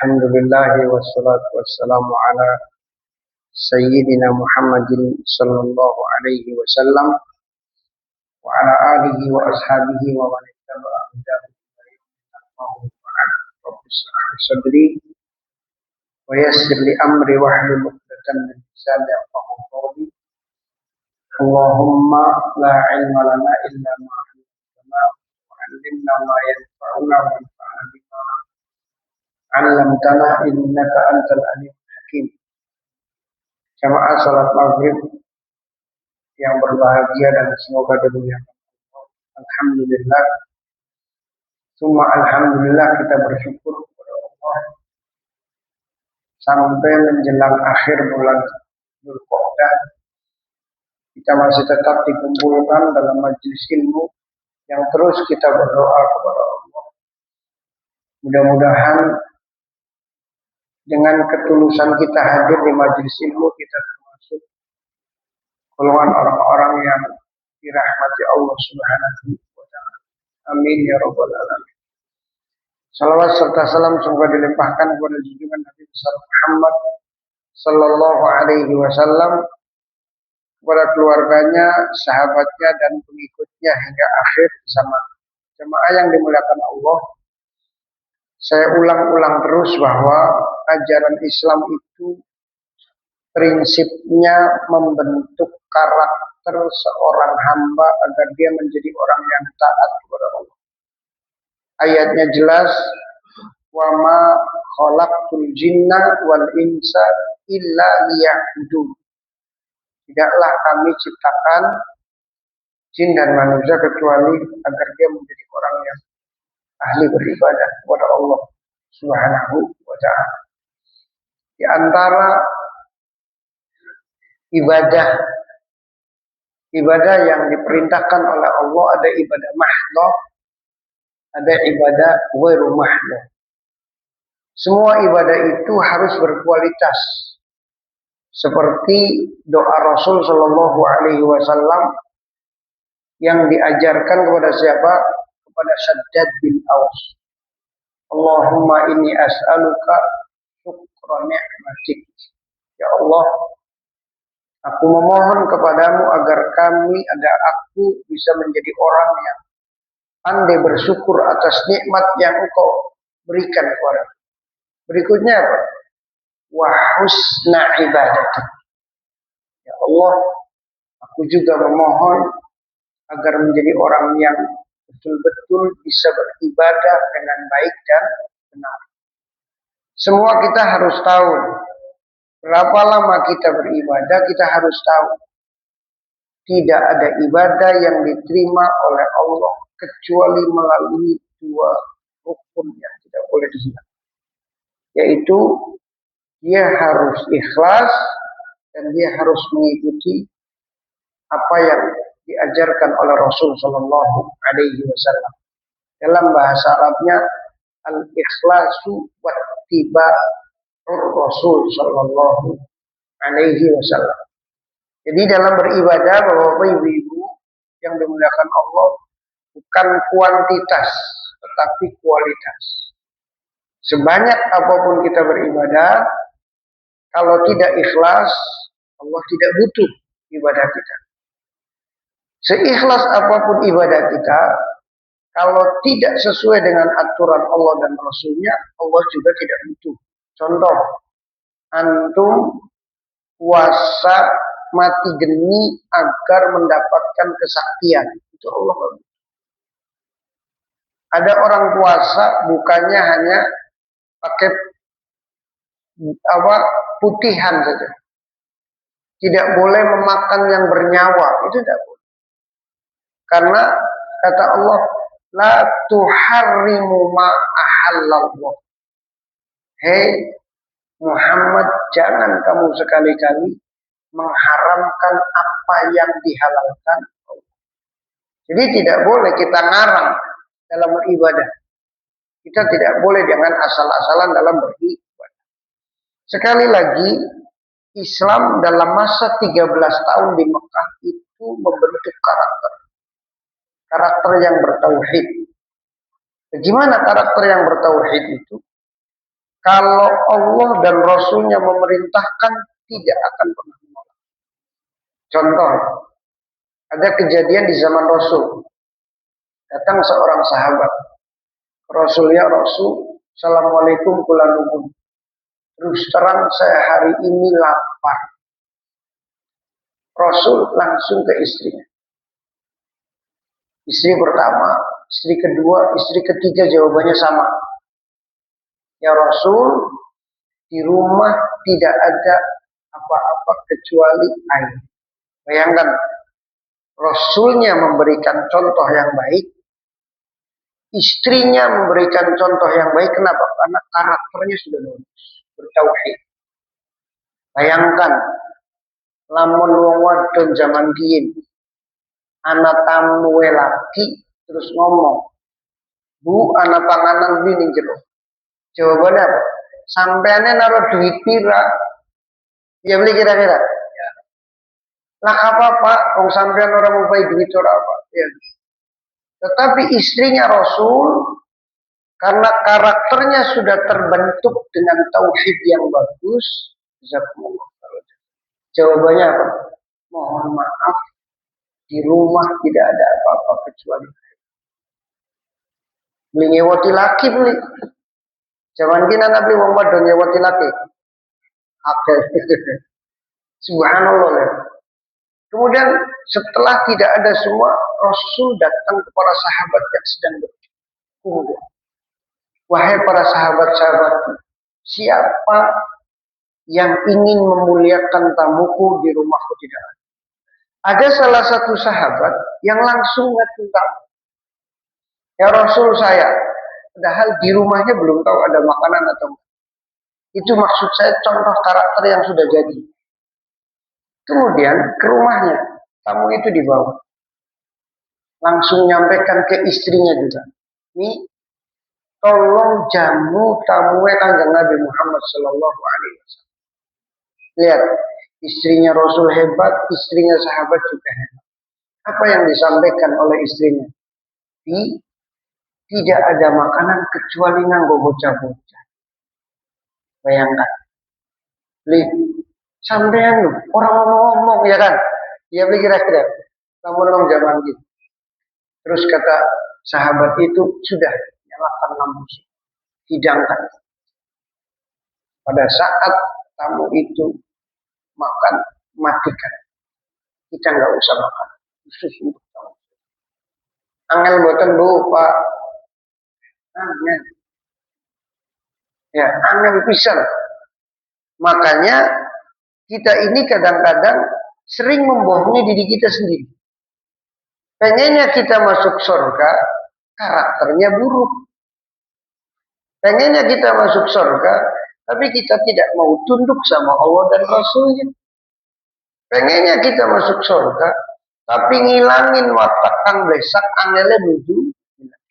Alhamdulillah wassalatu wassalamu ala sayyidina Muhammadin sallallahu alaihi wasallam wa ala alihi wa ashabihi wa man ittaba'a hudahu ila yaumil qiyamah. Rabbi shrah li sadri wa yassir li amri wahlul 'uqdatam min lisani yafqahu qawli. Allahumma la ilma lana illa ma 'allamtana wa 'allimna ma yanfa'una wa anfa'na bima 'allamtana innaka antal alimul hakim. Jamaah salat maghrib yang berbahagia dan semoga dimuliakan Allah. Alhamdulillah. Summa alhamdulillah, kita bersyukur kepada Allah sampai menjelang akhir bulan Dzulqa'dah kita masih tetap dikumpulkan dalam majelis ilmu yang terus kita berdoa kepada Allah. Mudah-mudahan dengan ketulusan kita hadir di majelis ilmu, kita termasuk golongan orang-orang yang dirahmati Allah Subhanahu wa ta'ala. Amin ya rabbal alamin. Salawat serta salam semoga dilimpahkan kepada junjungan Nabi besar Muhammad sallallahu alaihi wasallam, kepada keluarganya, sahabatnya dan pengikutnya hingga akhir zaman. Jemaah yang dimuliakan Allah, saya ulang-ulang terus bahwa ajaran Islam itu prinsipnya membentuk karakter seorang hamba agar dia menjadi orang yang taat kepada Allah. Ayatnya jelas, wa ma khalaqtul jinna wal insa illa liya'budun. Tidaklah kami ciptakan jin dan manusia kecuali agar dia menjadi orang yang ahli beribadah kepada Allah Subhanahu wa ta'ala. Di antara ibadah yang diperintahkan oleh Allah ada ibadah mahdhah, ada ibadah ghairu mahdhah. Semua ibadah itu harus berkualitas. Seperti doa Rasul sallallahu alaihi wasallam yang diajarkan kepada siapa? Kepada Shaddad bin Aus. Allahumma inni as'aluka syukra ni'matik. Ya Allah, aku memohon kepadamu agar aku bisa menjadi orang yang pandai bersyukur atas nikmat yang Engkau berikan kepada. Berikutnya apa? Wa husna ibadatik. Ya Allah, aku juga memohon agar menjadi orang yang betul-betul bisa beribadah dengan baik dan benar. Semua kita harus tahu berapa lama kita beribadah, kita harus tahu tidak ada ibadah yang diterima oleh Allah kecuali melalui dua rukun yang tidak boleh dihilang, yaitu dia harus ikhlas dan dia harus mengikuti apa yang diajarkan oleh Rasul sallallahu alaihi wasallam. Dalam bahasa Arabnya al-ikhlasu wattiba'ur Rasul sallallahu alaihi wasallam. Jadi dalam beribadah, Bapak Ibu yang dimuliakan Allah, bukan kuantitas tetapi kualitas. Sebanyak apapun kita beribadah, kalau tidak ikhlas, Allah tidak butuh ibadah kita. Seikhlas apapun ibadah kita, kalau tidak sesuai dengan aturan Allah dan Rasulnya, Allah juga tidak butuh. Contoh, antum puasa mati geni agar mendapatkan kesaktian, itu Allah tidak butuh. Ada orang puasa bukannya hanya pakai putihan saja. Tidak boleh memakan yang bernyawa, itu tidak boleh. Karena kata Allah, la tuharrimu ma ahallallah. Hei Muhammad, jangan kamu sekali-kali mengharamkan apa yang dihalalkan Allah. Jadi tidak boleh kita ngarang dalam beribadah. Kita tidak boleh dengan asal-asalan dalam beribadah. Sekali lagi, Islam dalam masa 13 tahun di Mekah itu membentuk karakter yang bertauhid. Bagaimana karakter yang bertauhid itu? Kalau Allah dan Rasulnya memerintahkan, tidak akan pernah menolak. Contoh, ada kejadian di zaman Rasul. Datang seorang sahabat. Rasulnya, Rasul, Assalamualaikum kulanubun. Terus terang saya hari ini lapar. Rasul langsung ke istrinya. Istri pertama, istri kedua, istri ketiga jawabannya sama. Ya Rasul, di rumah tidak ada apa-apa kecuali air. Bayangkan, Rasulnya memberikan contoh yang baik, istrinya memberikan contoh yang baik. Kenapa? Karena karakternya sudah bagus, bertauhid. Bayangkan, lamun wong wadon zaman biyen anak tamu laki terus ngomong, Bu, anak panganan ning jero. Jawabannya apa? Sampeannya naruh duit pira? Ya beli kira-kira. Ya. Lah apa wong sampean orang mau bayar duit ora apa? Ya. Tetapi istrinya Rasul karena karakternya sudah terbentuk dengan tauhid yang bagus, jazakumullah. Jawabannya apa? Mohon maaf, di rumah tidak ada apa-apa kecuali beli nyewoti laki beli. Zaman kini anak beli wong wadon nyewoti laki. Oke. Subhanallah. Kemudian setelah tidak ada semua, Rasul datang kepada sahabat yang sedang berkumpul. Wahai para sahabat-sahabat, siapa yang ingin memuliakan tamuku di rumahku tidak ada. Ada salah satu sahabat yang langsung ngaku tamu. Ya Rasul saya, padahal di rumahnya belum tahu ada makanan atau enggak. Itu maksud saya contoh karakter yang sudah jadi. Kemudian ke rumahnya, tamu itu dibawa. Langsung nyampaikan ke istrinya juga. Nih, tolong jamu tamunya Kanjeng Nabi Muhammad Sallallahu Alaihi Wasallam. Lihat, istrinya Rasul hebat, istrinya sahabat juga hebat. Apa yang disampaikan oleh istrinya? Tidak ada makanan kecuali nganggo bocah-bocah. Bayangkan. Lihat, sampean orang ngomong ya kan? Ya beli kira-kira. Namun zaman gitu. Terus kata sahabat itu sudah nyalakan lampu, hidangkan. Pada saat tamu itu makan, matikan. Kita nggak usah makan. Khusus untuk tamu. Angel boten Bu Pak. Angel. Ya, angel pisan. Makanya kita ini kadang-kadang sering membohongi diri kita sendiri. Pengennya kita masuk surga, karakternya buruk. Pengennya kita masuk surga, tapi kita tidak mau tunduk sama Allah dan Rasulnya. Pengennya kita masuk surga, tapi ngilangin watak kang besak angele nuju,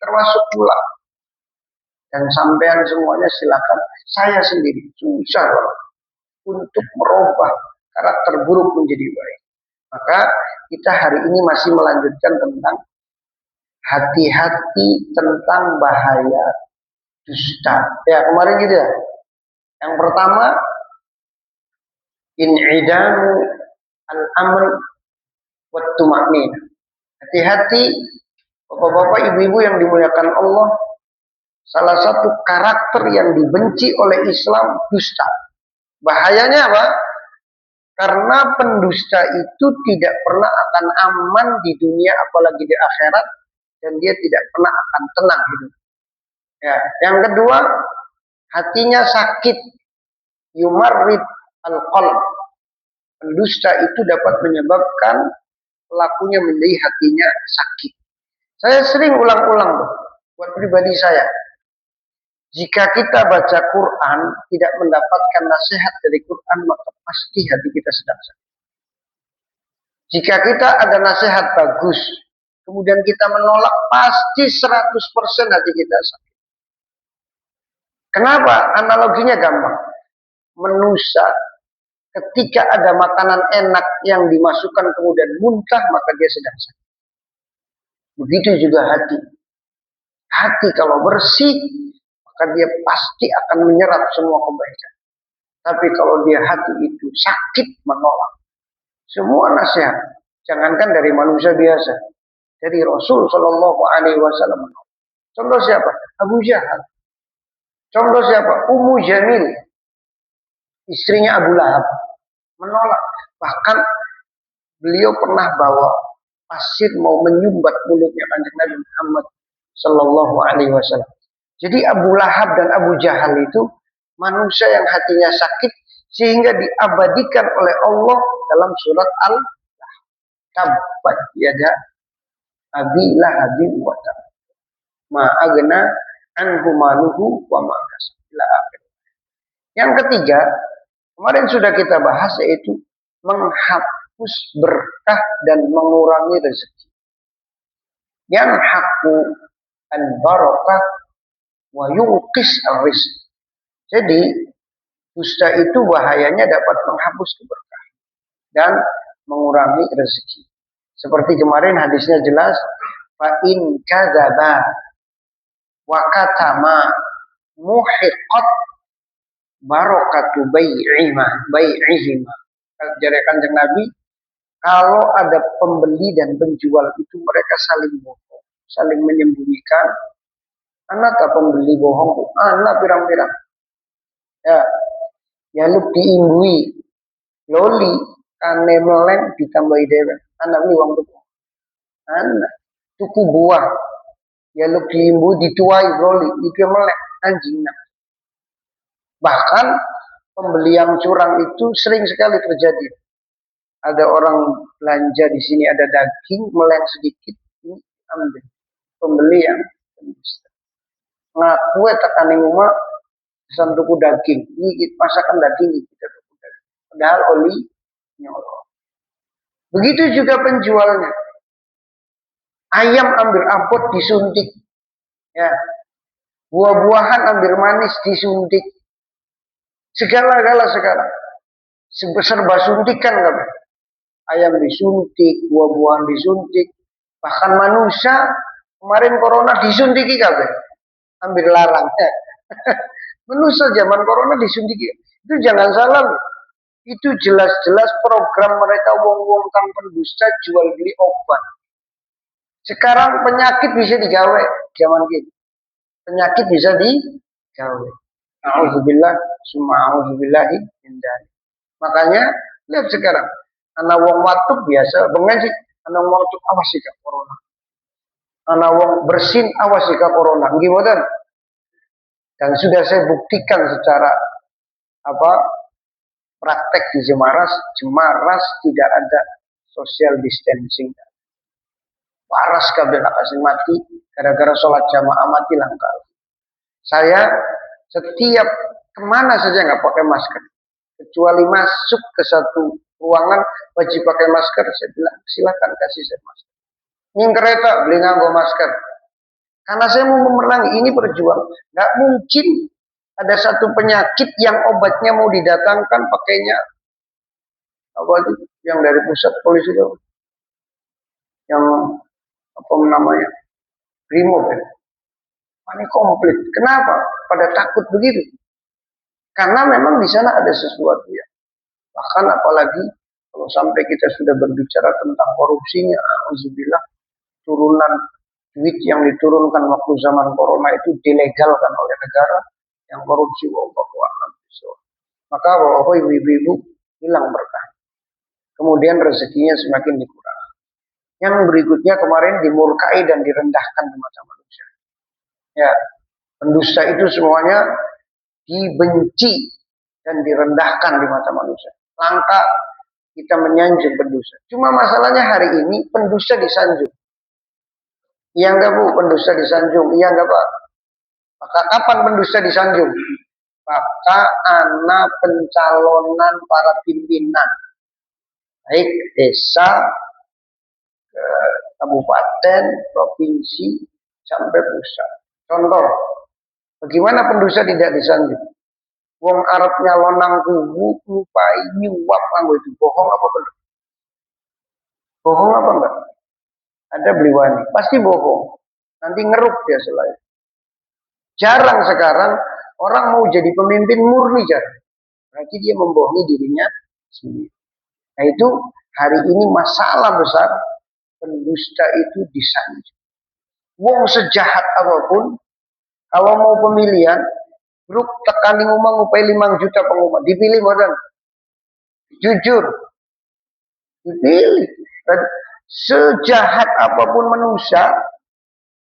termasuk pula. Dan sampean semuanya silakan. Saya sendiri susah untuk merubah karakter buruk menjadi baik. Maka kita hari ini masih melanjutkan tentang hati-hati tentang bahaya dusta. Ya kemarin gitu ya. Yang pertama, in'idamu al-amr wa tuma'nin. Hati-hati bapak-bapak ibu-ibu yang dimuliakan Allah. Salah satu karakter yang dibenci oleh Islam dusta. Bahayanya apa? Karena pendusta itu tidak pernah akan aman di dunia apalagi di akhirat, dan dia tidak pernah akan tenang hidup. Ya, yang kedua, hatinya sakit, yumarrid al-qalb. Pendusta itu dapat menyebabkan pelakunya menjadi hatinya sakit. Saya sering ulang-ulang buat pribadi saya. Jika kita baca Quran tidak mendapatkan nasihat dari Quran, maka pasti hati kita sedang sakit. Jika kita ada nasihat bagus, kemudian kita menolak, pasti 100% hati kita sakit. Kenapa? Analoginya gampang. Manusia ketika ada makanan enak yang dimasukkan kemudian muntah, maka dia sedang sakit. Begitu juga hati. Hati kalau bersih, maka dia pasti akan menyerap semua kebaikan. Tapi kalau dia hati itu sakit menolak semua nasihat, jangankan dari manusia biasa, dari Rasul Shallallahu Alaihi Wasallam. Contoh siapa? Abu Jahal. Contoh siapa? Ummu Jamil, istrinya Abu Lahab, menolak. Bahkan beliau pernah bawa pasir mau menyumbat mulutnya Kanjeng Nabi Muhammad Shallallahu Alaihi Wasallam. Jadi Abu Lahab dan Abu Jahal itu manusia yang hatinya sakit sehingga diabadikan oleh Allah dalam surat Al-Tabbat yada abi lahabin wa tab. Ma agna anhu maluhu wa ma kasab. Yang ketiga, kemarin sudah kita bahas yaitu menghapus berkah dan mengurangi rezeki. Yang haku al-barakah wa yuqis ar-rizq. Jadi dusta itu bahayanya dapat menghapus keberkahan dan mengurangi rezeki. Seperti kemarin hadisnya jelas, fa in kadzaba wa katama muhiqat barakatu bai'ihima. Jadi Kanjeng Nabi, kalau ada pembeli dan penjual itu mereka saling bohong, saling menyembunyikan. Anak pembeli bohong, anak pirang-pirang. Ya lu diimbui, loli, kane meleng ditambahi dewek. Anak ini uang tuku. Anak tuku buah, ya lu diimbui dituai loli, itu melek anjing. Bahkan pembelian curang itu sering sekali terjadi. Ada orang belanja di sini ada daging meleng sedikit, ini ambil pembeli yang pendusta. Ngaku tekaning rumah pesan tuku daging, ini masakan daging kita tuku daging. Padahal oli nyolong. Begitu juga penjualnya. Ayam ambil abot disuntik, ya. Buah-buahan ambil manis disuntik. Segala-gala sekarang serba suntikan kan. Ayam disuntik, buah-buahan disuntik, bahkan manusia kemarin corona disundiki kabeh. Ambil larang. Manusia zaman corona disundiki. Itu jangan salah loh. Itu jelas-jelas program mereka wong-wong kang pendusta jual beli obat. Sekarang penyakit bisa digawe zaman ini. Penyakit bisa digawe. A'udzubillah, summa a'udzubillahi min dzalik. Makanya lihat sekarang, anak wong watuk biasa bengen sih, anak wong watuk awas sih corona. Anak wong bersin awas sih corona. Nggih mboten? Dan sudah saya buktikan secara praktek di Jemaras tidak ada social distancing. Waras kabeh kasih mati gara-gara sholat jamaah mati langka. Saya setiap kemana saja nggak pakai masker, kecuali masuk ke satu ruangan wajib pakai masker. Saya bilang silakan kasih saya masker. Ning kereta beli nganggo masker. Karena saya mau memerangi ini berjuang. Nggak mungkin ada satu penyakit yang obatnya mau didatangkan pakainya apa itu yang dari pusat polisi itu yang apa namanya Brimob ya. Ini komplit. Kenapa? Pada takut begitu. Karena memang di sana ada sesuatu ya. Bahkan apalagi kalau sampai kita sudah berbicara tentang korupsinya, alhamdulillah turunan duit yang diturunkan waktu zaman corona itu dilegalkan oleh negara yang korupsi wallahu a'lam. Maka bahwa ibu-ibu hilang berkah. Kemudian rezekinya semakin dikurangi. Yang berikutnya kemarin dimurkai dan direndahkan di mata manusia. Ya, pendusta itu semuanya dibenci dan direndahkan di mata manusia. Langka kita menyanjung pendusta. Cuma masalahnya hari ini pendusta disanjung. Iya enggak Bu, pendusta disanjung? Iya enggak Pak? Maka kapan pendusta disanjung? Maka anak pencalonan para pimpinan. Baik desa, kabupaten, provinsi, sampai pusat. Contoh, bagaimana pendusta tidak disanjung? Wong Arab nyalonang kubu, lupai, nyuap, nganggo itu bohong apa benar? Bohong apa enggak? Ada beliwani, pasti bohong. Nanti ngeruk dia selain. Jarang sekarang orang mau jadi pemimpin murni, jarang. Berarti dia membohongi dirinya sendiri. Nah itu hari ini masalah besar, pendusta itu disanjung. Wong sejahat apapun, kalau mau pemilihan, Bruk tekani ngomong ngupai 5 juta pengumuman, dipilih modern. Jujur, dipilih. Dan sejahat apapun manusia,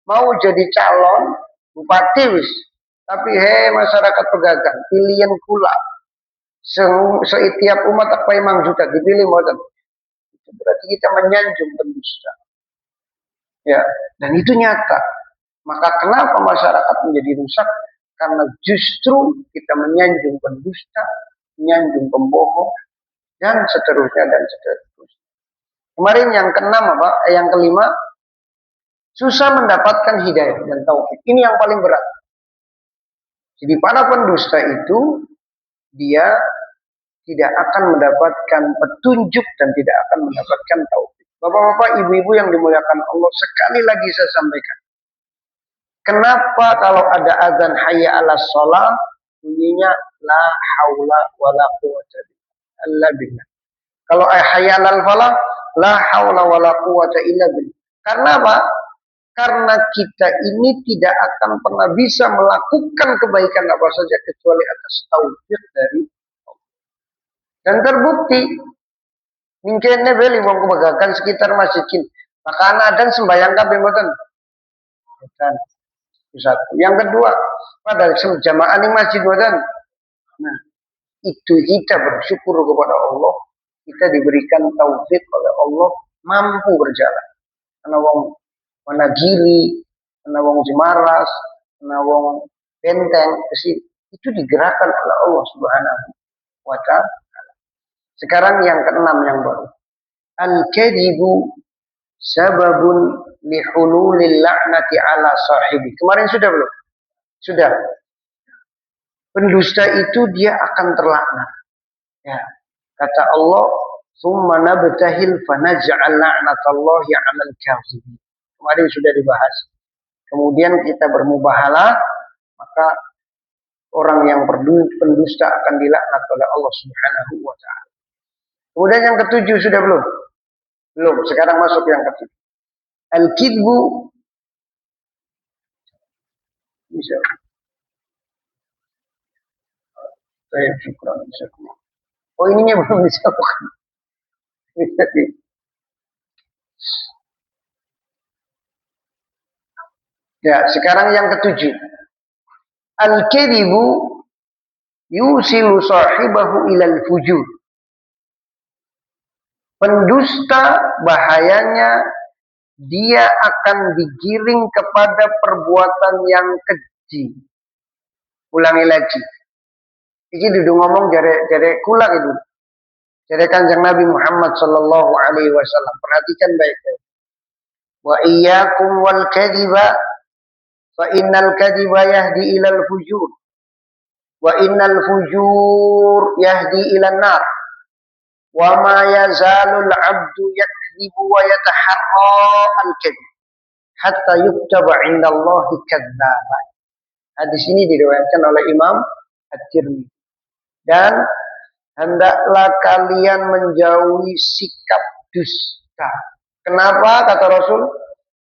mau jadi calon bupati wis. Tapi masyarakat pegagan, pilihan kula. Setiap umat tak 5 juta dipilih modern. Itu berarti kita menyanjung pendusta. Ya, dan itu nyata. Maka kenapa masyarakat menjadi rusak? Karena justru kita menyanjung pendusta, menyanjung pembohong, dan seterusnya dan seterusnya. Kemarin yang keenam apa? Yang kelima, susah mendapatkan hidayah dan taufik. Ini yang paling berat. Jadi para pendusta itu dia tidak akan mendapatkan petunjuk dan tidak akan mendapatkan taufik. Bapak-bapak, ibu-ibu yang dimuliakan Allah, sekali lagi saya sampaikan. Kenapa kalau ada azan hayya 'alas shalah bunyinya la haula wala quwata illa billah. Kalau hayya 'alal falah la haula wala quwata illa billah. Karena apa? Karena kita ini tidak akan pernah bisa melakukan kebaikan apa saja kecuali atas taufik dari Allah. Dan terbukti mungkinnya beli wong kebegakan sekitar masjidin. Maka dan sembahyang kabeh mboten. Dan satu. Yang kedua, pada jamaah di masjid mboten. Nah, itu kita bersyukur kepada Allah, kita diberikan taufik oleh Allah mampu berjalan. Karena wong Wanagiri, karena wong Jemaras, karena wong Benteng, itu digerakkan oleh Allah Subhanahu wa ta'ala. Sekarang yang keenam yang baru. Al-kadhibu sababun lihululil la'nati ala sahibi. Kemarin sudah belum? Sudah. Pendusta itu dia akan terlaknat. Ya. Kata Allah, "Tsumma nabtahil fanaj'al la'natallahi 'alal kadhibin." Kemarin sudah dibahas. Kemudian kita bermubahalah, maka orang yang pendusta akan dilaknat oleh Allah Subhanahu wa ta'ala. Kemudian yang ketujuh sudah belum? Belum. Sekarang masuk yang ketujuh. Al-kidbu bisa. Saya syukur bisa. Oh ininya belum bisa bukan? Ya, sekarang yang ketujuh. Al-kidbu yusilu sahibahu ilal fujur. Pendusta bahayanya dia akan digiring kepada perbuatan yang keji. Ulangi lagi. Iki duduk ngomong jare kula itu. Jare Kanjeng Nabi Muhammad sallallahu alaihi wasallam. Perhatikan baik-baik. Wa iyyakum wal kadhiba fa innal kadhiba yahdi ilal fujur. Wa innal fujur yahdi ilan nar. Wa ma yazalul 'abdu yakdzibu wa yataharra al-kadzib hatta yuktaba 'indallahi kadzdzaba. Hadis ini diriwayatkan oleh Imam At-Tirmidzi. Dan hendaklah kalian menjauhi sikap dusta. Kenapa kata Rasul?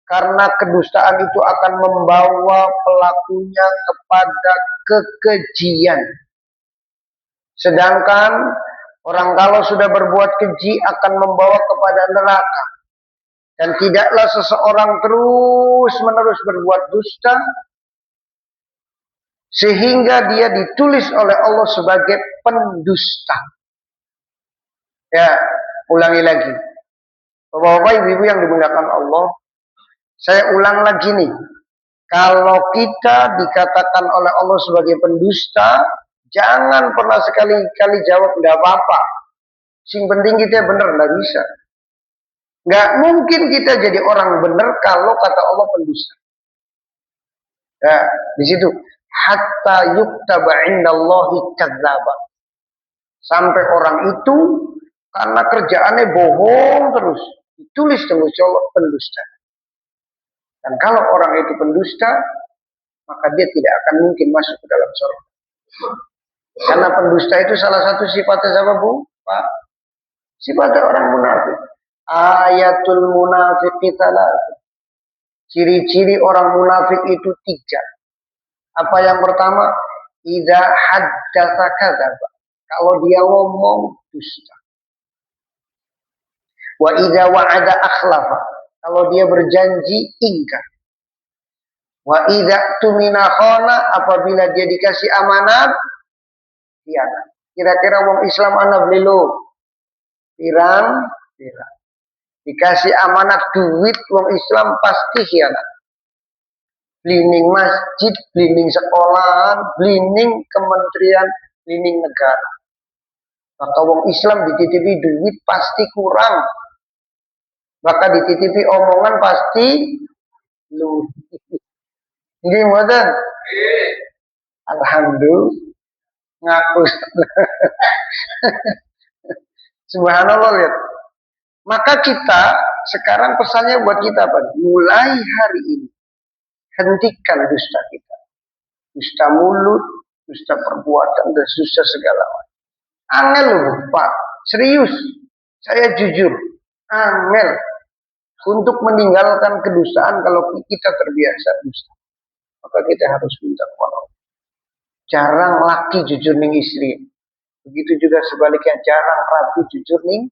Karena kedustaan itu akan membawa pelakunya kepada kekejian. Sedangkan orang kalau sudah berbuat keji akan membawa kepada neraka. Dan tidaklah seseorang terus-menerus berbuat dusta sehingga dia ditulis oleh Allah sebagai pendusta. Ya, ulangi lagi. Bapak-bapak, ibu-ibu yang dimuliakan Allah, saya ulang lagi nih. Kalau kita dikatakan oleh Allah sebagai pendusta, jangan pernah sekali-kali jawab enggak apa-apa. Sing penting kita benar, enggak bisa. Enggak mungkin kita jadi orang benar kalau kata Allah pendusta. Ya, di situ hatta yuktaba 'indallahi kadzdzaba. Sampai orang itu karena kerjaannya bohong terus ditulis dengan Allah pendusta. Dan kalau orang itu pendusta, maka dia tidak akan mungkin masuk ke dalam surga. Karena pendusta itu salah satu sifatnya apa, Bu? Pak? Sifatnya orang munafik. Ayatul munafiqi talat. Ciri-ciri orang munafik itu 3. Apa yang pertama? Idza haddatsa kadzaba. Kalau dia ngomong dusta. Wa idza wa'ada akhlafa. Kalau dia berjanji ingkar. Wa idza tumina khana, apabila dia dikasih amanat khianat. Kira-kira wong Islam ana belilo pirang. Dikasih amanat duit wong Islam pasti khianat. Blining masjid, blining sekolahan, blining kementerian, blining negara. Maka wong Islam dititipi duit pasti kurang. Maka dititipi omongan pasti lu. Ini mboten. Alhamdulillah. Ngaku. Subhanallah, lihat. Maka kita sekarang pesannya buat kita, Pak. Mulai hari ini hentikan dusta kita. Dusta mulut, dusta perbuatan, dan dusta segala macam. Angel loh, Pak. Serius. Saya jujur. Angel. Untuk meninggalkan kedustaan kalau kita terbiasa dusta. Maka kita harus minta kepada Allah. Jarang laki jujur ning istri. Begitu juga sebaliknya, jarang rapi jujur ning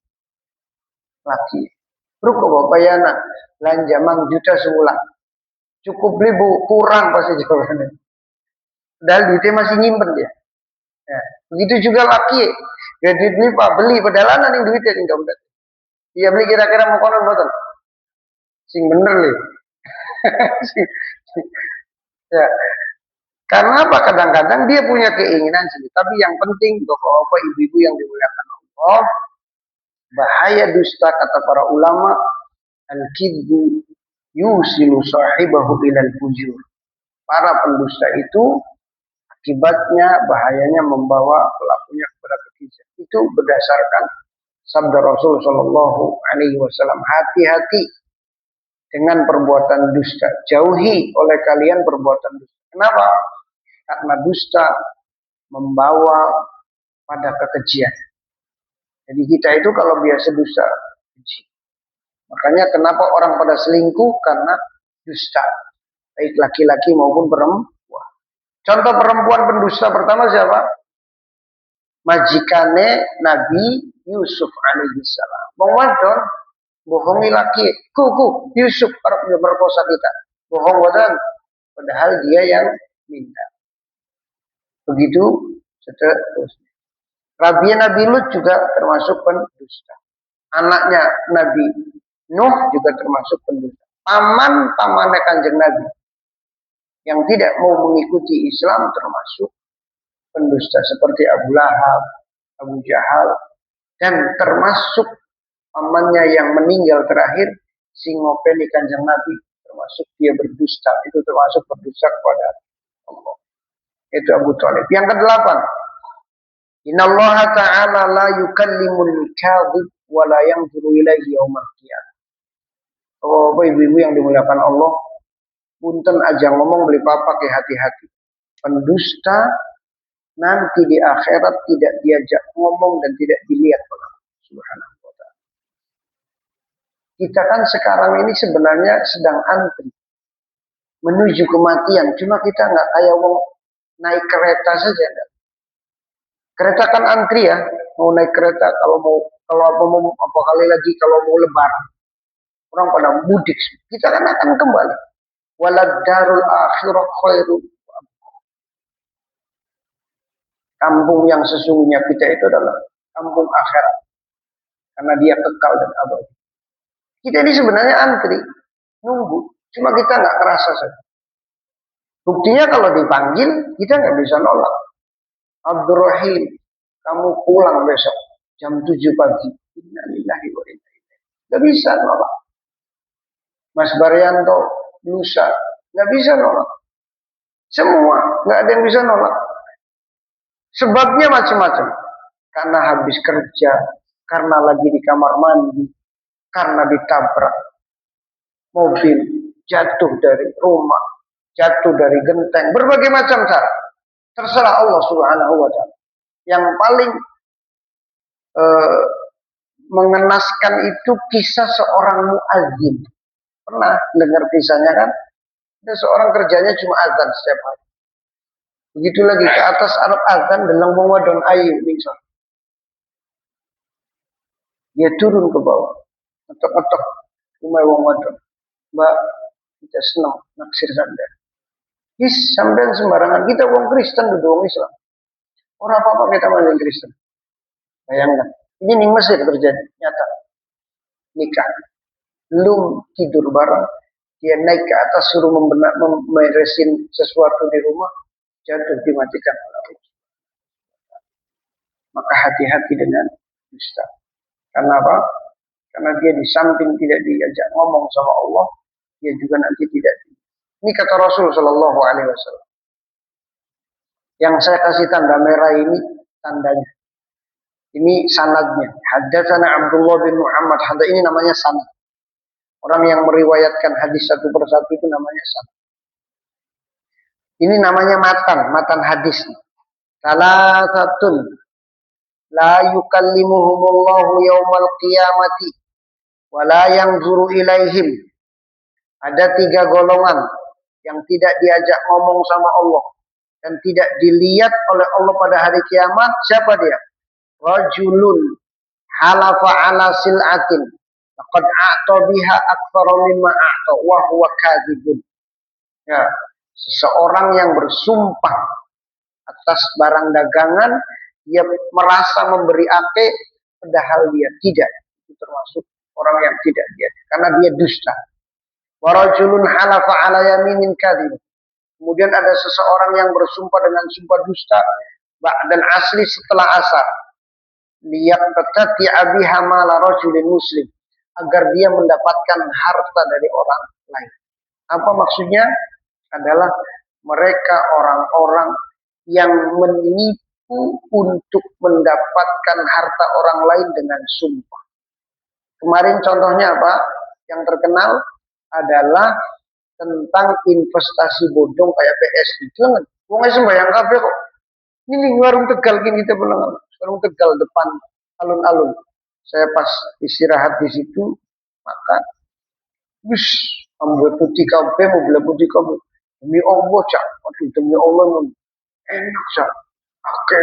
laki. Ruko bapak ya nak, belanja mang juta sebulan. Cukup beli Bu, kurang pasti jawabannya. Padahal duitnya masih nyimpen dia. Ya. Begitu juga laki. Gak duit beli Pak, beli padahal ana ning duitnya ning dompet. Dia beli kira-kira mau konon boten. Sing bener nih. Ya. Karena apa? Kadang-kadang dia punya keinginan sendiri. Tapi yang penting, bapak-bapak, ibu-ibu yang dimuliakan Allah, bahaya dusta kata para ulama, al-kidbu yusilu sahibahu ilal fujur. Para pendusta itu akibatnya bahayanya membawa pelakunya kepada kekejian. Itu berdasarkan sabda Rasul Shallallahu Alaihi Wasallam. Hati-hati dengan perbuatan dusta. Jauhi oleh kalian perbuatan dusta. Kenapa? Karena dusta membawa pada kekejian. Jadi kita itu kalau biasa dusta, keji. Makanya kenapa orang pada selingkuh? Karena dusta. Baik laki-laki maupun perempuan. Contoh perempuan pendusta pertama siapa? Majikane Nabi Yusuf alaihissalam. Wong wadon bohongi laki, kuku Yusuf berkosa kita. Bohong wadan. Padahal dia yang minta. Begitu seterusnya. Rabi Nabi Lut juga termasuk pendusta. Anaknya Nabi Nuh juga termasuk pendusta. Paman-pamannya Kanjeng Nabi yang tidak mau mengikuti Islam termasuk pendusta seperti Abu Lahab, Abu Jahal, dan termasuk pamannya yang meninggal terakhir Singopeni Kanjeng Nabi, termasuk dia berdusta. Itu termasuk berdusta kepada Allah. Itu Abu Thalib. Yang ke-8, Innallaha ta'ala la yukallimul kadhib wa la yanzuru ilaihi yaumil qiyamah. Oh, ibu-ibu yang dimuliakan Allah, punten aja ngomong beli papa ke hati-hati. Pendusta nanti di akhirat tidak diajak ngomong dan tidak dilihat oleh Allah Subhanahu wa ta'ala. Kita kan sekarang ini sebenarnya sedang antri menuju kematian. Cuma kita nggak kayak wong naik kereta saja. Kereta kan antri ya, mau naik kereta kalau apa kali lagi kalau mau lebaran. Orang pada mudik. Kita kan akan kembali. Walad darul akhirah khairu. Kampung yang sesungguhnya kita itu adalah kampung akhirat. Karena dia kekal dan abadi. Kita ini sebenarnya antri, nunggu. Cuma kita nggak kerasa saja. Buktinya kalau dipanggil, kita nggak bisa nolak. Abdurrahim, kamu pulang besok jam 7 pagi. Innalillahi wa inna ilaihi. Nggak bisa nolak. Mas Baryanto, lusa, nggak bisa nolak. Semua, nggak ada yang bisa nolak. Sebabnya macam-macam. Karena habis kerja, karena lagi di kamar mandi, karena ditabrak mobil, jatuh dari rumah, jatuh dari genteng, berbagai macam cara. Terserah Allah Subhanahu wa taala. Yang paling eh, mengenaskan itu kisah seorang muadzin. Pernah dengar kisahnya kan? Ada seorang kerjanya cuma azan setiap hari. Begitu lagi ke atas Arab azan dalam wadon ayu misal. Dia turun ke bawah. Ngetok-ngetok rumah wong wadon. Mbak, kita senang naksir sampean. Is sampean sembarangan, kita wong Kristen duduk wong Islam. Orang apa-apa kita malah Kristen. Bayangkan. Ini di Mesir terjadi nyata. Nikah. Belum tidur bareng. Dia naik ke atas suruh meresin sesuatu di rumah. Jatuh dimatikan oleh Allah. Maka hati-hati dengan dusta. Karena apa? Karena dia di samping tidak diajak ngomong sama Allah, dia juga nanti tidak. Ini kata Rasul Shallallahu Alaihi Wasallam. Yang saya kasih tanda merah ini tandanya. Ini sanadnya. Haddatsana Abdullah bin Muhammad. Ini namanya sanad. Orang yang meriwayatkan hadis satu persatu itu namanya sanad. Ini namanya matan hadis. Salah satu la yukallimuhumullahu yaumal qiyamati wa la yanzuru ilaihim. Ada 3 golongan yang tidak diajak ngomong sama Allah dan tidak dilihat oleh Allah pada hari kiamat. Siapa dia? Rajulun halafa ala sil'atin laqad a'ta biha aktsara mimma a'ta wa huwa kadzibun. Ya, seseorang yang bersumpah atas barang dagangan, dia merasa memberi ake padahal dia tidak. Itu termasuk orang yang tidak dia, karena dia dusta. Wa rajulun halafa ala yaminin kadzib. Kemudian ada seseorang yang bersumpah dengan sumpah dusta ba'dal asli setelah asar. Liyaqtati abiha mala rajulin muslim, agar dia mendapatkan harta dari orang lain. Apa maksudnya? Adalah mereka orang-orang yang menipu untuk mendapatkan harta orang lain dengan sumpah. Kemarin contohnya apa? Yang terkenal adalah tentang investasi bodong kayak PSI. Jangan, wong sembayang kabeh kok. Ini warung Tegal gini kita bilang, warung Tegal depan alun-alun. Saya pas istirahat di situ, makan. Wis, ambil putih kabeh, mobil putih kabeh. Demi Allah, Cak. Aduh, demi Allah, enak, Cak. Oke,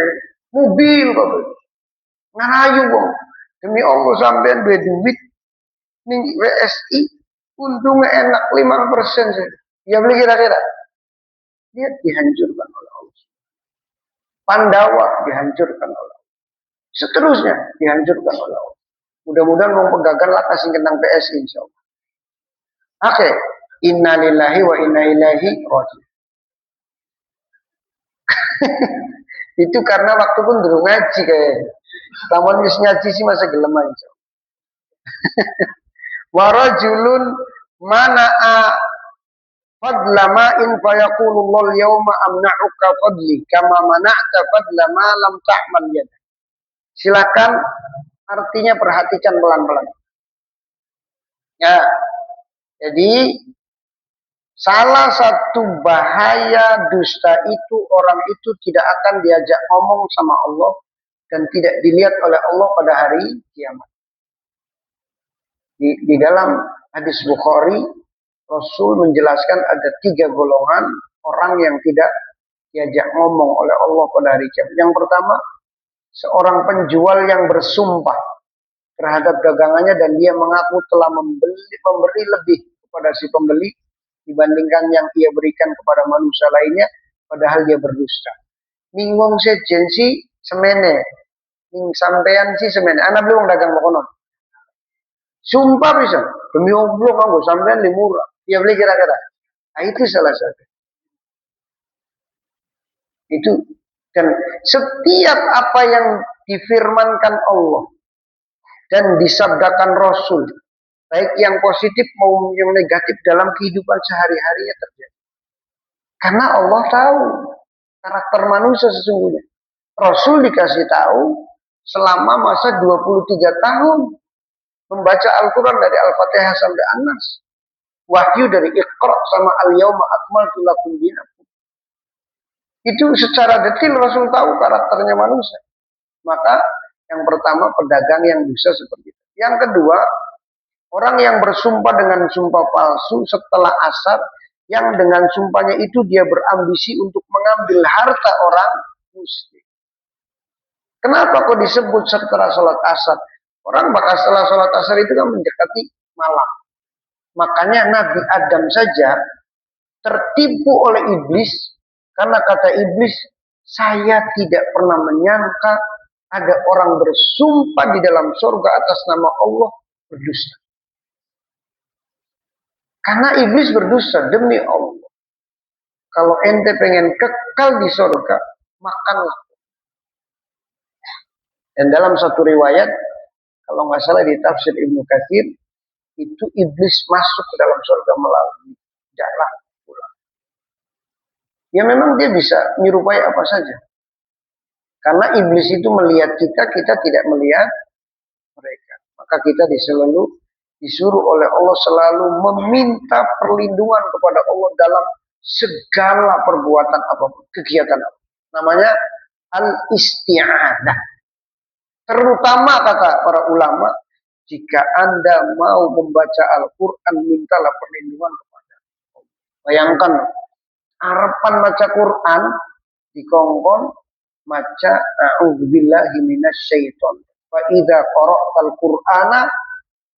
mobil kabeh. Ngarayu, Bang. Demi Allah, sampean duwe duit ning WSI, untungnya enak 5%. Ya beli kira-kira. Dia dihancurkan oleh Allah. Pandawa dihancurkan oleh Allah. Seterusnya dihancurkan oleh Allah. Mudah-mudahan mau pegagan lah kasih kenang PSI insyaallah. Oke, inna lillahi wa inna ilaihi raji'un. Itu karena waktu pun dulu ngaji kayak. Taman wis ngaji sih masa gelem aja. Wa rajulun mana'a fadla ma'in fayaqulu lal yawma amna'uka fadli kama mana'ta fadla ma lam ta'mal yad. Silakan, artinya perhatikan pelan-pelan. Ya. Jadi salah satu bahaya dusta itu orang itu tidak akan diajak ngomong sama Allah dan tidak dilihat oleh Allah pada hari kiamat. Di dalam hadis Bukhari, Rasul menjelaskan ada 3 golongan orang yang tidak diajak ngomong oleh Allah pada hari kiamat. Yang pertama, seorang penjual yang bersumpah terhadap dagangannya dan dia mengaku telah memberi lebih kepada si pembeli dibandingkan yang ia berikan kepada manusia lainnya, padahal dia berdusta. Ning wong sejen si semene, ning sampean si semene. Anak belum dagang kono. Sumpah bisa, demi Allah nganggo sampean di murah. Dia beli kira-kira. Nah, itu salah satu. Itu, dan setiap apa yang difirmankan Allah dan disabdakan Rasul, baik yang positif maupun yang negatif dalam kehidupan sehari-harinya terjadi. Karena Allah tahu karakter manusia sesungguhnya. Rasul dikasih tahu selama masa 23 tahun membaca Al-Quran dari Al-Fatihah sampai An-Nas. wahyu dari Iqra sama al-yauma akmaltu lakum dinakum. Itu secara detail Rasul tahu karakternya manusia. Maka yang pertama pedagang yang bisa seperti itu. Yang kedua, orang yang bersumpah dengan sumpah palsu setelah asar, yang dengan sumpahnya itu dia berambisi untuk mengambil harta orang muslim. Kenapa kok disebut setelah sholat asar? Orang bakal setelah sholat asar itu kan mendekati malam. Makanya Nabi Adam saja tertipu oleh iblis, karena kata iblis, saya tidak pernah menyangka ada orang bersumpah di dalam surga atas nama Allah berdusta. Karena iblis berdusta, demi Allah, kalau ente pengen kekal di surga, makanlah. Dan dalam satu riwayat, kalau nggak salah di tafsir Ibnu Katsir, itu iblis masuk ke dalam surga melalui jalan pulang. Ya memang dia bisa menyerupai apa saja. Karena iblis itu melihat kita, kita tidak melihat mereka. Maka kita disuruh oleh Allah selalu meminta perlindungan kepada Allah dalam segala perbuatan apapun, kegiatan apa. Namanya al-isti'adah. Terutama kata para ulama, jika Anda mau membaca Al-Quran, mintalah perlindungan kepada Allah. Bayangkan, harapan baca Quran dikongkon maca a'udzubillahi minasyaiton. Fa idza qara'tal Qur'ana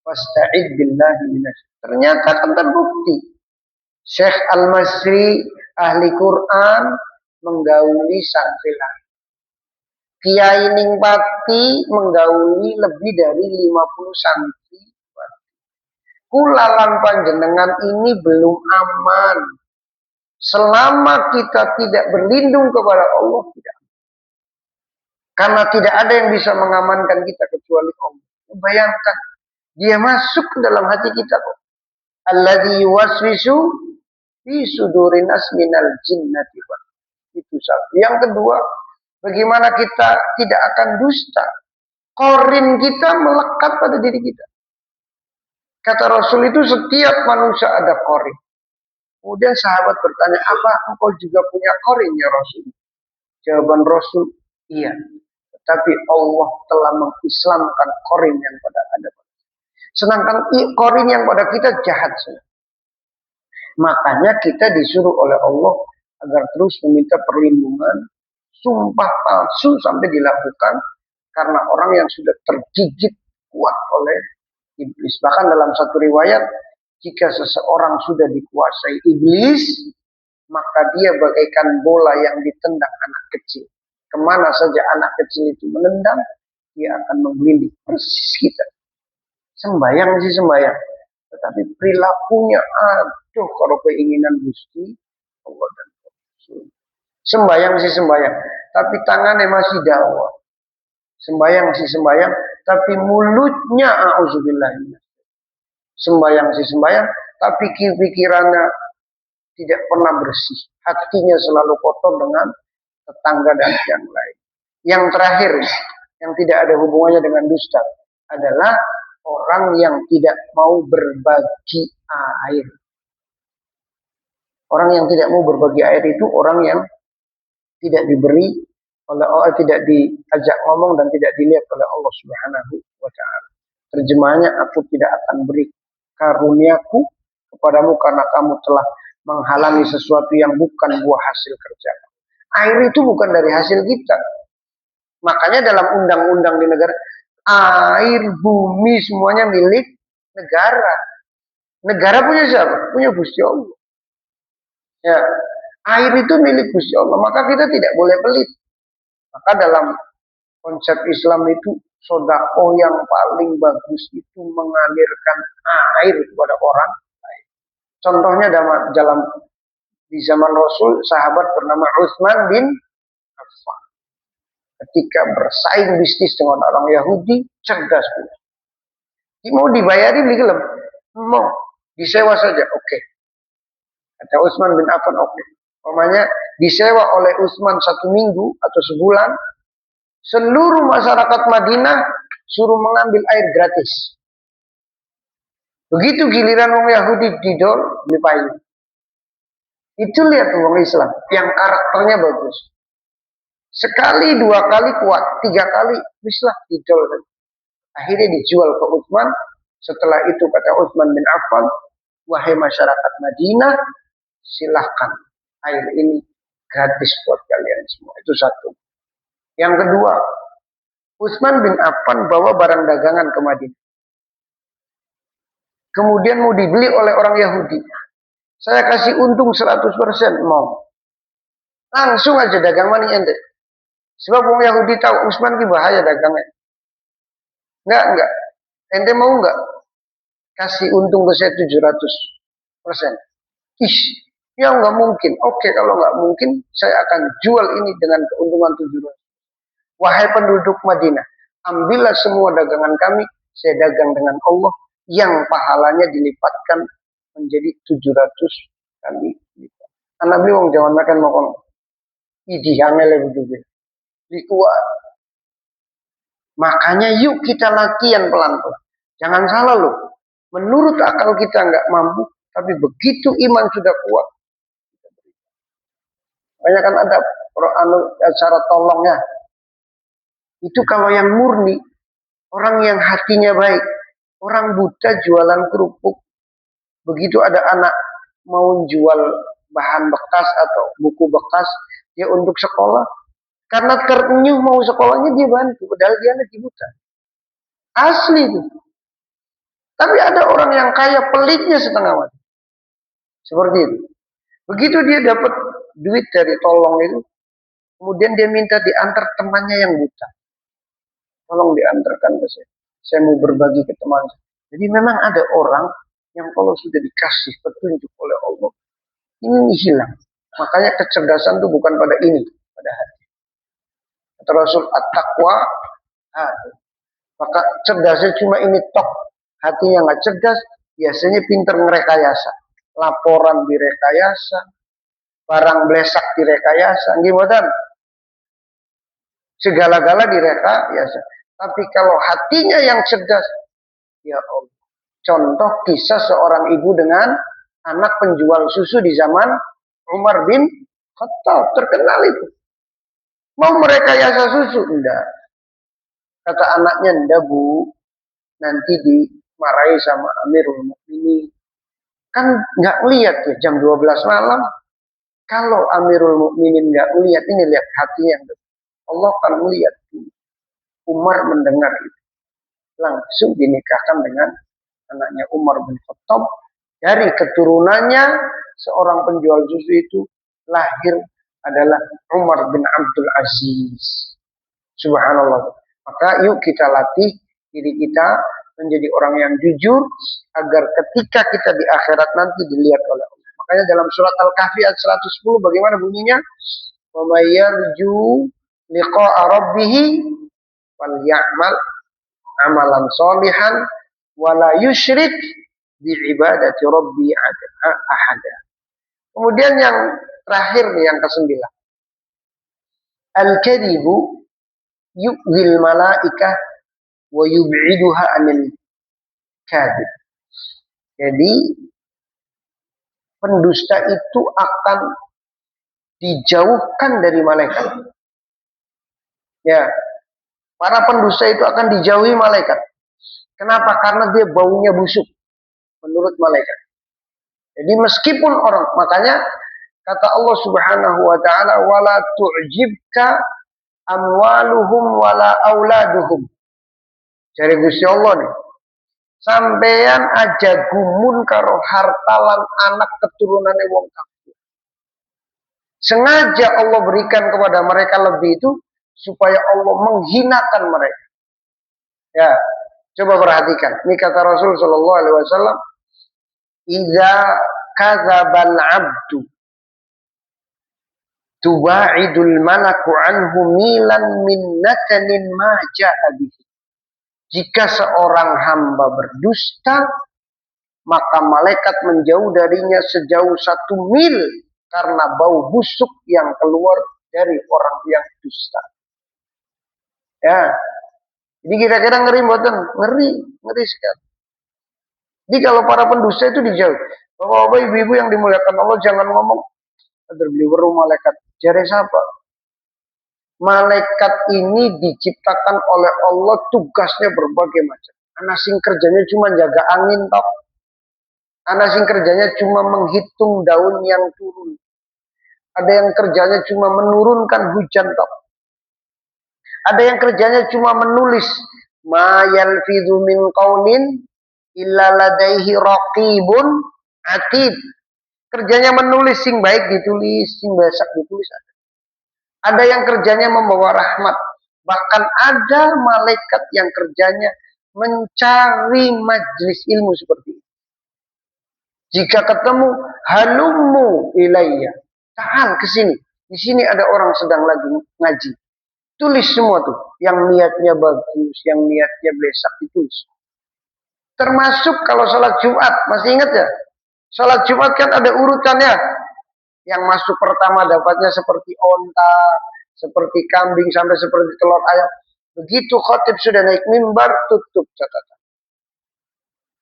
fasta'id billahi minasyaiton. Ternyata kan terbukti. Syekh Al-Masri ahli Quran menggauli santri lain. Kiai Ningpati menggauli lebih dari 50 santri. Kulalan panjenengan ini belum aman. Selama kita tidak berlindung kepada Allah, tidak. Karena tidak ada yang bisa mengamankan kita kecuali Allah. Bayangkan, dia masuk ke dalam hati kita kok. Alladzi yuwaswisu fi sudurin nas minal jinnati wal. Itu satu. Yang kedua, bagaimana kita tidak akan dusta? Korin kita melekat pada diri kita. Kata Rasul itu setiap manusia ada korin. Kemudian sahabat bertanya, apa engkau juga punya korin ya Rasul? Jawaban Rasul, iya. Tetapi Allah telah mengislamkan korin yang pada ada. Sedangkan korin yang pada kita jahat. Makanya kita disuruh oleh Allah agar terus meminta perlindungan, sumpah palsu sampai dilakukan karena orang yang sudah tergigit kuat oleh iblis. Bahkan dalam satu riwayat, jika seseorang sudah dikuasai iblis, maka dia bagaikan bola yang ditendang anak kecil. Kemana saja anak kecil itu menendang, dia akan menggelinding persis kita. Sembayang sih sembayang, tetapi perilakunya, aduh, kalau keinginan Gusti Allah dan Rasul. Sembayang sih sembayang, tapi tangannya masih dakwah. Sembayang sih sembayang, tapi mulutnya a'udzubillah. Sembayang sih sembayang, tapi pikirannya tidak pernah bersih. Hatinya selalu kotor dengan tetangga dan yang lain. Yang terakhir, yang tidak ada hubungannya dengan dusta, adalah orang yang tidak mau berbagi air. Orang yang tidak mau berbagi air itu orang yang tidak diberi oleh Allah, tidak diajak ngomong dan tidak dilihat oleh Allah Subhanahu wa taala. Terjemahannya, aku tidak akan beri karuniaku kepadamu karena kamu telah menghalangi sesuatu yang bukan buah hasil kerja. Air itu bukan dari hasil kita. Makanya dalam undang-undang di negara, air, bumi semuanya milik negara. Negara punya siapa? Punya Gusti Allah. Ya, air itu milik Gusti Allah, maka kita tidak boleh pelit. Maka dalam konsep Islam itu, sedekah yang paling bagus itu mengalirkan air kepada orang lain. Contohnya dalam di zaman Rasul, sahabat bernama Utsman bin Affan. Ketika bersaing bisnis dengan orang Yahudi, cerdas. Mau dibayari beli gelem? Mau. Disewa saja, oke. Kata Utsman bin Affan, oke. Namanya disewa oleh Utsman 1 minggu atau sebulan, seluruh masyarakat Madinah suruh mengambil air gratis. Begitu giliran orang Yahudi didol, dipayu. Itu lihat orang Islam yang karakternya bagus. Sekali, dua kali kuat, tiga kali bislah didol. Akhirnya dijual ke Utsman. Setelah itu kata Utsman bin Affan, wahai masyarakat Madinah, silahkan air ini gratis buat kalian semua. Itu satu. Yang kedua, Utsman bin Affan bawa barang dagangan ke Madinah. Kemudian mau dibeli oleh orang Yahudi. Saya kasih untung 100% mau. Langsung aja dagang mani ente. Sebab orang Yahudi tahu Utsman ki bahaya dagangnya. Enggak. Ente mau enggak? Kasih untung ke saya 700%. Ih, ya enggak mungkin. Oke, kalau enggak mungkin, saya akan jual ini dengan keuntungan 700%. Wahai penduduk Madinah, ambillah semua dagangan kami, saya dagang dengan Allah, yang pahalanya dilipatkan menjadi 700 kali lipat. Anak beli wong jangan makan makan. Idi angel begitu. Dikuat. Makanya yuk kita latihan pelan-pelan. Jangan salah loh. Menurut akal kita nggak mampu, tapi begitu iman sudah kuat. Banyak kan ada cara tolongnya. Itu kalau yang murni, orang yang hatinya baik, orang buta jualan kerupuk. Begitu ada anak mau jual bahan bekas atau buku bekas, dia untuk sekolah. Karena terenyuh mau sekolahnya dia bantu, padahal dia lagi buta. Asli itu. Tapi ada orang yang kaya pelitnya setengah mati. Seperti itu. Begitu dia dapat duit dari tolong itu, kemudian dia minta diantar temannya yang buta. Tolong diantarkan ke saya. Saya mau berbagi ke teman saya. Jadi memang ada orang yang kalau sudah dikasih petunjuk oleh Allah, ini hilang. Makanya kecerdasan itu bukan pada ini, pada hati. Kata Rasul, at-taqwa hati. Maka cerdasnya cuma ini tok. Hatinya nggak cerdas, biasanya pinter ngerekayasa. Laporan direkayasa, barang blesak direkayasa, gimana? Segala-gala direkayasa. Tapi kalau hatinya yang cerdas, ya Allah. Contoh kisah seorang ibu dengan anak penjual susu di zaman Umar bin Khattab, terkenal itu. Mau merekayasa susu? Enggak. Kata anaknya, enggak bu, nanti dimarahi sama Amirul Mukminin. Kan nggak lihat ya jam 12 malam. Kalau Amirul Mukminin nggak lihat, ini lihat hatinya. Allah kan melihat. Umar mendengar itu. Langsung dinikahkan dengan anaknya Umar bin Khattab. Dari keturunannya seorang penjual susu itu lahir adalah Umar bin Abdul Aziz. Subhanallah. Maka yuk kita latih diri kita menjadi orang yang jujur agar ketika kita di akhirat nanti dilihat oleh Allah. Makanya dalam surat Al-Kahfi ayat 110 bagaimana bunyinya? Wa may yarju liqa'a rabbih wal ya'mal amalan sholihan wa la yusyrik bi ibadati rabbi ahada. Kemudian yang terakhir nih yang ke-9. Al-kadhibu yu'zil malaikah wa yub'iduha anil kadhib. Jadi pendusta itu akan dijauhkan dari malaikat. Ya, para pendusta itu akan dijauhi malaikat. Kenapa? Karena dia baunya busuk menurut malaikat. Jadi meskipun orang, makanya kata Allah Subhanahu wa taala wala tu'jibka amwaluhum wala auladuhum. Jadi Gusti Allah nih. Sampeyan aja gumun karo hartalan anak keturunane wong kafir. Sengaja Allah berikan kepada mereka lebih itu supaya Allah menghinakan mereka. Ya, coba perhatikan. Ini kata Rasul sallallahu alaihi wasallam, "Idza kadzabal 'abdu tuba'idul malaku anhu milan min natanin ma ja'a bihi." Jika seorang hamba berdusta, maka malaikat menjauh darinya sejauh 1 mil karena bau busuk yang keluar dari orang yang dusta. Ya, jadi kira-kira ngeri mboten? Ngeri sekali. Jadi kalau para pendusta itu dijauh. Bapak-bapak, ibu-ibu yang dimuliakan Allah, jangan ngomong ada beli weruh malaikat. Jare siapa? Malaikat ini diciptakan oleh Allah, tugasnya berbagai macam. Ana sing kerjanya cuma jaga angin tok. Ana sing kerjanya cuma menghitung daun yang turun. Ada yang kerjanya cuma menurunkan hujan tok. Ada yang kerjanya cuma menulis ma yalfidhu min qaulin illa ladaihi raqibun atid. Kerjanya menulis, sing baik ditulis, sing basak ditulis. Ada yang kerjanya membawa rahmat. Bahkan ada malaikat yang kerjanya mencari majelis ilmu seperti itu. Jika ketemu, halummu ilayya. Ta'al ke sini. Di sini ada orang sedang lagi ngaji. Tulis semua tuh. Yang niatnya bagus, yang niatnya blesak ditulis. Termasuk kalau sholat Jumat. Masih ingat ya? Sholat Jumat kan ada urutannya. Yang masuk pertama dapatnya seperti onta, seperti kambing, sampai seperti telur ayam. Begitu khotib sudah naik mimbar, tutup catatan.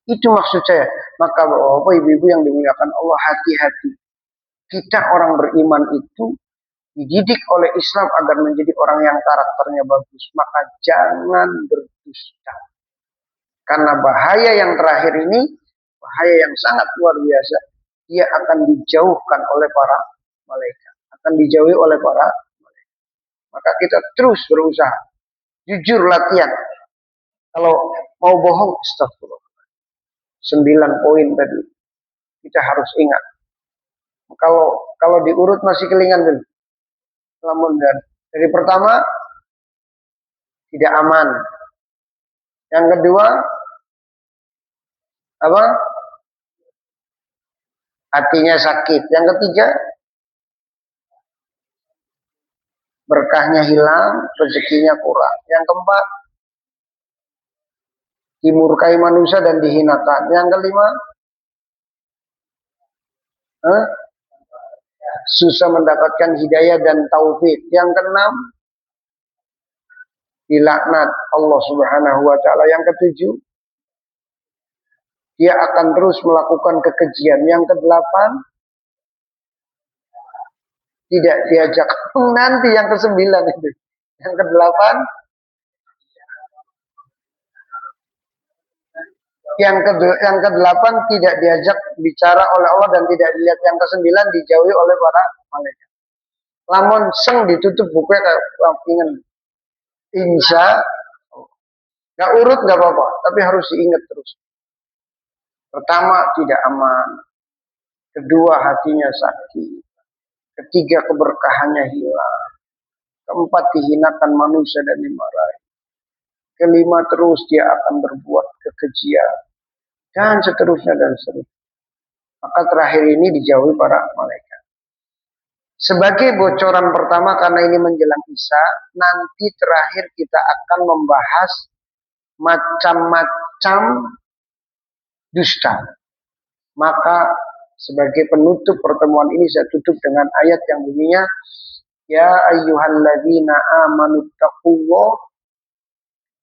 Itu maksud saya. Maka bapak ibu-ibu yang dimuliakan Allah, hati-hati. Kita orang beriman itu dididik oleh Islam agar menjadi orang yang karakternya bagus. Maka jangan berdusta. Karena bahaya yang terakhir ini, bahaya yang sangat luar biasa. Dia akan dijauhkan oleh para malaikat. Akan dijauhi oleh para malaikat. Maka kita terus berusaha. Jujur latihan. Kalau mau bohong, astagfirullah. 9 poin tadi. Kita harus ingat. Kalau diurut masih kelingan dulu. Namun dari pertama, tidak aman. Yang kedua, apa? Hatinya sakit. Yang ketiga, berkahnya hilang, rezekinya kurang. Yang keempat, dimurkai manusia dan dihinakan. Yang kelima, susah mendapatkan hidayah dan taufik. Yang keenam, dilaknat Allah Subhanahu wa taala. Yang ketujuh, dia akan terus melakukan kekejian. Yang kedelapan, tidak diajak. Nanti yang kesembilan itu. Yang kedelapan, yang kedelapan tidak diajak bicara oleh Allah dan tidak dilihat. Yang kesembilan dijauhi oleh para malaikat. Lamun seng ditutup bukunya kayak ingin. Insya nggak urut nggak apa-apa, tapi harus diingat terus. Pertama, tidak aman. Kedua, hatinya sakit. Ketiga, keberkahannya hilang. Keempat, dihinakan manusia dan dimarahi. Kelima, terus dia akan berbuat kekejian. Dan seterusnya dan seterusnya. Maka terakhir ini dijauhi para malaikat. Sebagai bocoran pertama, karena ini menjelang Isya, nanti terakhir kita akan membahas macam-macam dusta. Maka sebagai penutup pertemuan ini saya tutup dengan ayat yang bunyinya, ya ayyuhalladzina amanu taqullaha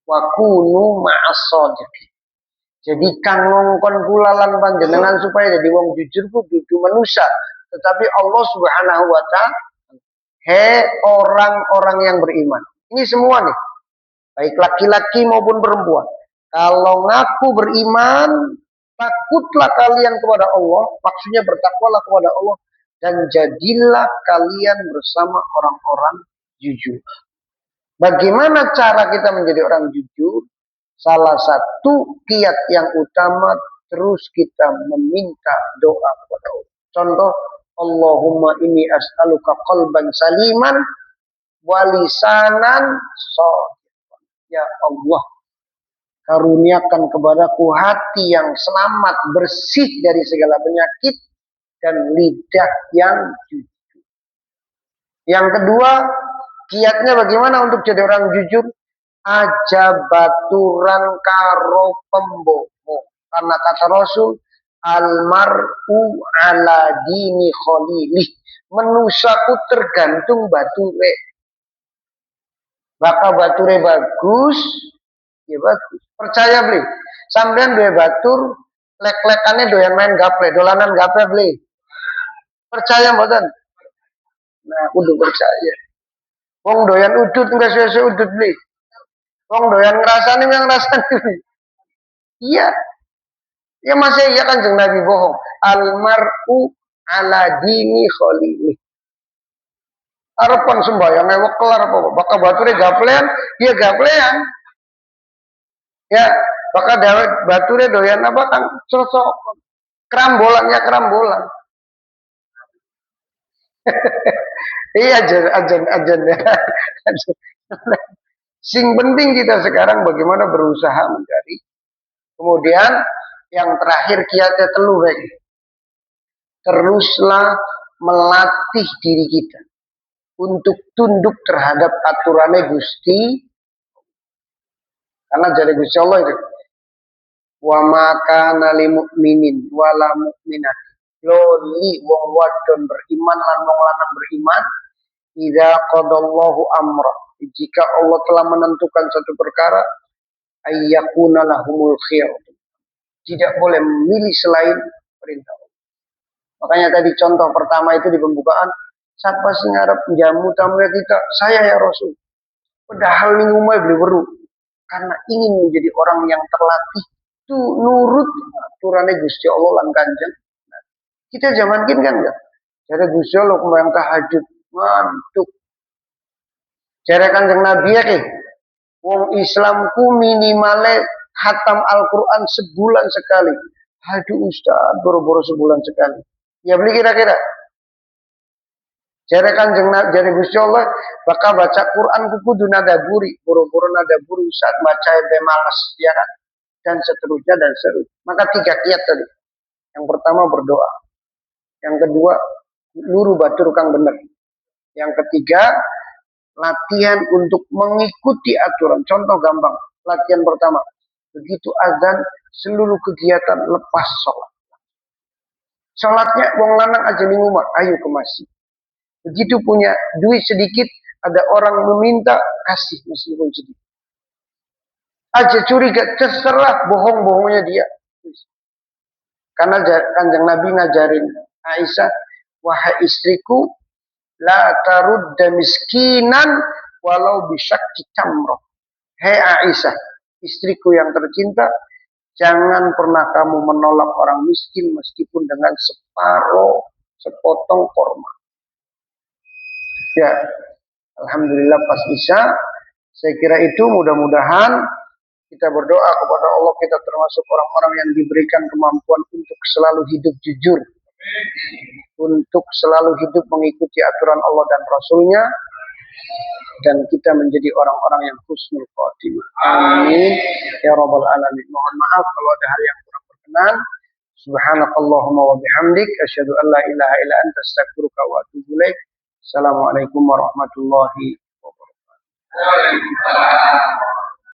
wa kunu ma'as-shadiqin. Jadi kang ngongkon kula lan panjenengan supaya jadi wong jujur kudu manusia, tetapi Allah Subhanahu wa taala, he orang-orang yang beriman. Ini semua nih, baik laki-laki maupun perempuan. Kalau ngaku beriman, takutlah kalian kepada Allah, maksudnya bertakwalah kepada Allah, dan jadilah kalian bersama orang-orang jujur. Bagaimana cara kita menjadi orang jujur? Salah satu kiat yang utama, terus kita meminta doa kepada Allah. Contoh, Allahumma inni as'aluka qalban saliman wa lisanan shadiqan. Ya Allah, karuniakan kepadaku hati yang selamat, bersih dari segala penyakit, dan lidah yang jujur. Yang kedua, kiatnya bagaimana untuk jadi orang jujur? Aja baturan karo pembohong. Karena kata Rasul, almar'u ala dini khalilih. Menusaku tergantung bature. Maka bature bagus, ya bagus. Percaya beli. Sampean duwe batur lek-lekane doyan main gaple, dolanan gaple beli. Percaya mboten? Nah, kudu percaya. Wong doyan udut enggak suwe-suwe udut beli. Wong doyan ngrasani enggak ngrasani beli. Iya. Ya masih iya kan jeng Nabi bohong. Almar'u ala dini khalili. Arepan sembahyang ewek kelar apa? Bakal bature gaplean, iya gaplean. Ya, bakal dawet bature doyan apa kan sosok kerambolan ya kerambolan. Iya ajan ya. Sing penting kita sekarang bagaimana berusaha mencari. Kemudian yang terakhir kiatnya telu baik. Teruslah melatih diri kita untuk tunduk terhadap aturannya Gusti. Karena jadi Gusti Allah itu. Wa maka nali mukminin wala mukminat. Loli wong wadon beriman lan wong lanang beriman idza qadallahu amra. Jika Allah telah menentukan satu perkara ayyakuna lahumul khiyar. Tidak boleh memilih selain perintah Allah. Makanya tadi contoh pertama itu di pembukaan saat pasti ngarep jamu tamu kita, saya ya Rasul. Padahal ning umay beli weru karena ingin menjadi orang yang terlatih itu nurut aturannya Gusti Allah lan Kanjeng. Nah, kita zaman kini kan enggak. Jadi Gusti Allah kembang tahajud mantuk. Jadi Kanjeng Nabi ya ke, wong Islamku minimale hatam Al-Quran sebulan sekali. Aduh Ustaz, boro-boro sebulan sekali. Ya beli kira-kira. Jadi Kanjeng Nabi, jadi Gusti Allah bakal baca Quran kudu nada buri, boro-boro nada buri Ustaz baca ebe malas ya kan? Dan seterusnya dan seterusnya. Maka 3 kiat tadi. Yang pertama berdoa. Yang kedua luru batur kang bener. Yang ketiga latihan untuk mengikuti aturan. Contoh gampang. Latihan pertama. Begitu azan seluruh kegiatan lepas sholat. Sholatnya wong lanang aja ning rumah, ayo ke masjid. Begitu punya duit sedikit, ada orang meminta kasih meskipun sedikit. Aja curiga, terserah bohong-bohongnya dia. Karena Kanjeng Nabi ngajarin Aisyah, wahai istriku, la tarudda miskinan walau bisyakki tamroh. Hei Aisyah, istriku yang tercinta, jangan pernah kamu menolak orang miskin meskipun dengan sepotong korma. Ya, alhamdulillah pas Isya, saya kira itu mudah-mudahan kita berdoa kepada Allah kita termasuk orang-orang yang diberikan kemampuan untuk selalu hidup jujur, untuk selalu hidup mengikuti aturan Allah dan Rasulnya, dan kita menjadi orang-orang yang husnul khotimah. Amin ya rabbal alamin. Mohon maaf kalau ada hal yang kurang berkenan. Subhanakallahumma wa bihamdik asyhadu an la ilaha illa anta astaghfiruka wa atubu ilaik. Assalamualaikum warahmatullahi wabarakatuh.